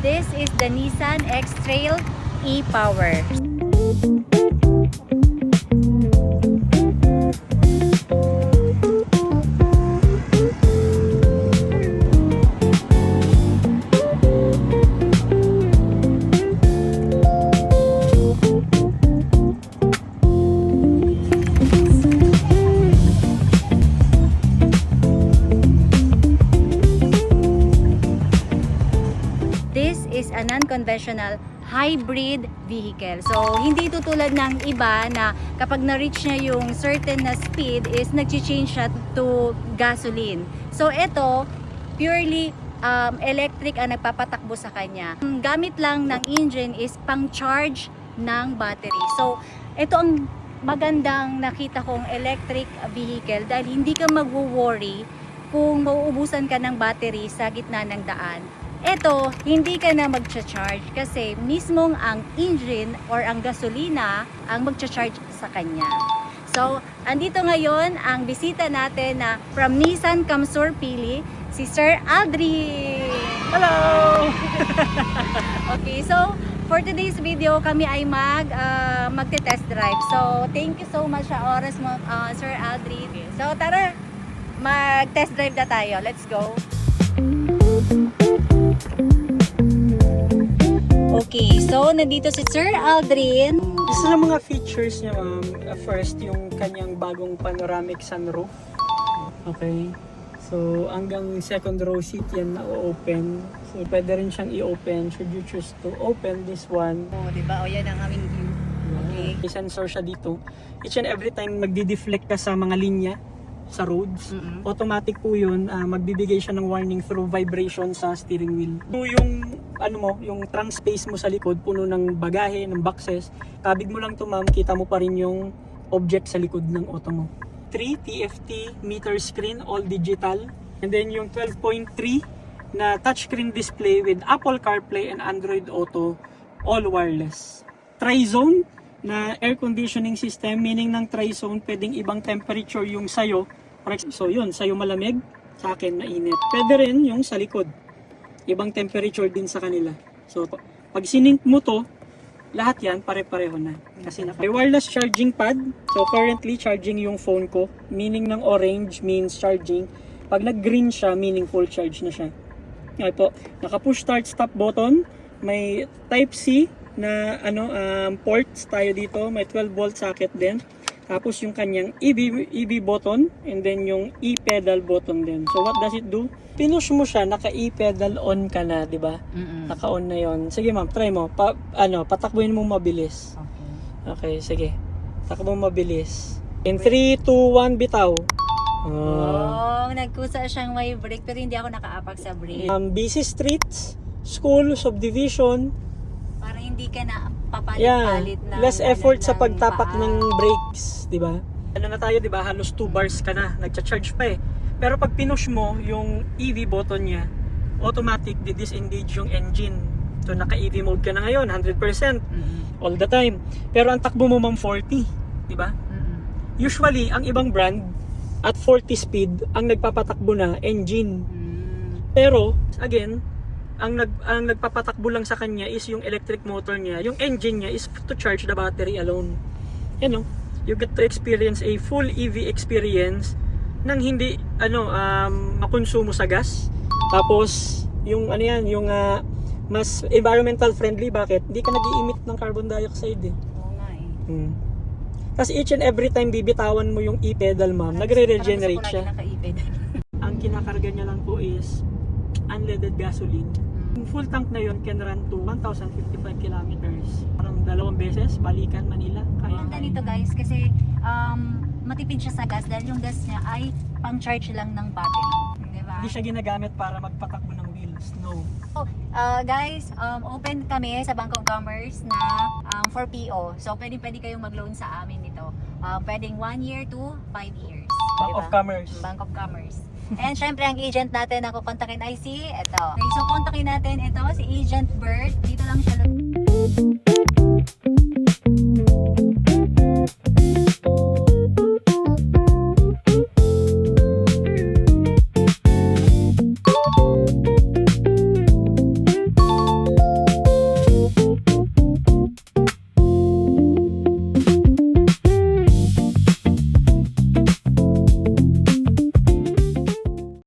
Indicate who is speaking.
Speaker 1: This is the Nissan X-Trail e-Power. This is a non-conventional hybrid vehicle. So, hindi tutulad ng iba na kapag na-reach niya yung certain na speed is nag-change siya to gasoline. So, ito, purely electric ang nagpapatakbo sa kanya. Ang gamit lang ng engine is pang-charge ng battery. So, ito ang magandang nakita kong electric vehicle dahil hindi ka magwo-worry kung mauubusan ka ng battery sa gitna ng daan. Ito, hindi ka na mag-charge kasi mismong ang engine or ang gasolina ang mag-charge sa kanya. So, andito ngayon ang bisita natin na from Nissan Kamsur Pili, si Sir Aldrin.
Speaker 2: Hello!
Speaker 1: Okay, so for today's video kami ay magte-test drive. So, thank you so much sa oras mo, Sir Aldrin. So, tara, mag-test drive na tayo. Let's go! Okay, so nandito si Sir Aldrin.
Speaker 2: Isa sa mga features niya, ma'am, first, yung kanyang bagong panoramic sunroof. Okay. So, hanggang second row seat yan na-open. So, pwede rin siyang i-open should you choose to open this one.
Speaker 1: Oh, diba? O, yan ang aming view. Okay.
Speaker 2: May sensor siya dito. Each and every time magdi-deflect ka sa mga linya sa roads, automatic po yun, magbibigay siya ng warning through vibration sa steering wheel. So, yung trunk space mo sa likod, puno ng bagahe, ng boxes, kabig mo lang to, ma'am, kita mo pa rin yung object sa likod ng auto mo. 3 TFT meter screen, all digital. And then yung 12.3 na touchscreen display with Apple CarPlay and Android Auto, all wireless. Tri-zone na air conditioning system, meaning ng tri-zone, pwedeng ibang temperature yung sayo. So yun, sayo malamig, sa akin mainit. Pwede rin yung sa likod, ibang temperature din sa kanila. So pag sinink mo to, lahat yan pare-pareho na. Kasi may wireless charging pad. So currently charging yung phone ko, meaning ng orange means charging. Pag nag-green siya, meaning full charge na siya. Okay po, naka-push start stop button, may type C na ports tayo dito, may 12 volt socket din. Tapos yung kanyang EV button and then yung e-pedal button din. So what does it do? Pinush mo siya, naka e-pedal on ka na, 'di ba? Naka-on na 'yon. Sige ma'am, try mo. Patakbuhin mo mabilis. Okay, sige. Takbo mabilis. In 3 2 1 bitaw.
Speaker 1: Oh, nagkusa siyang may brake pero hindi ako nakaapak sa brake.
Speaker 2: Busy streets, school, subdivision.
Speaker 1: Para hindi ka na papalit-palit na.
Speaker 2: Less effort sa pagtapak ng brakes, di ba? Ano na tayo, di ba? Halos 2 bars ka na, nagcha-charge pa eh. Pero pag pinush mo yung EV button niya, automatic di-disengage yung engine. So naka-EV mode ka na ngayon, 100% all the time. Pero ang takbo mo ma'am 40, di ba? Usually, ang ibang brand at 40 speed, ang nagpapatakbo na engine. Pero again, ang nagpapatakbo lang sa kanya is yung electric motor niya. Yung engine niya is to charge the battery alone. You know, you get to experience a full EV experience nang hindi makonsumo sa gas. Tapos yung yung mas environmental friendly. Bakit? Hindi ka nag-i-emit ng carbon dioxide eh.
Speaker 1: Oo nga eh.
Speaker 2: Tapos each and every time bibitawan mo yung e-pedal, ma'am, nagre-regenerate siya. Ang kinakarga niya lang po is unleaded gasoline. Yung full tank na yun can run to 1,055 kilometers. Parang 2 beses, balikan Manila.
Speaker 1: Ang ganito guys, kasi matipid siya sa gas dahil yung gas niya ay pang-charge lang ng battery. Diba?
Speaker 2: Hindi siya ginagamit para magpatakbo ng wheels. No.
Speaker 1: So, guys, open kami sa Bank of Commerce na for PO. So, pwede kayong mag-loan sa amin nito. Pwedeng 1 year to 5 years.
Speaker 2: Bank of Commerce.
Speaker 1: Bank of Commerce. And syempre ang agent natin na kukontakin ay ito. Okay, so kontakin natin ito, si Agent Bert. Dito lang siya.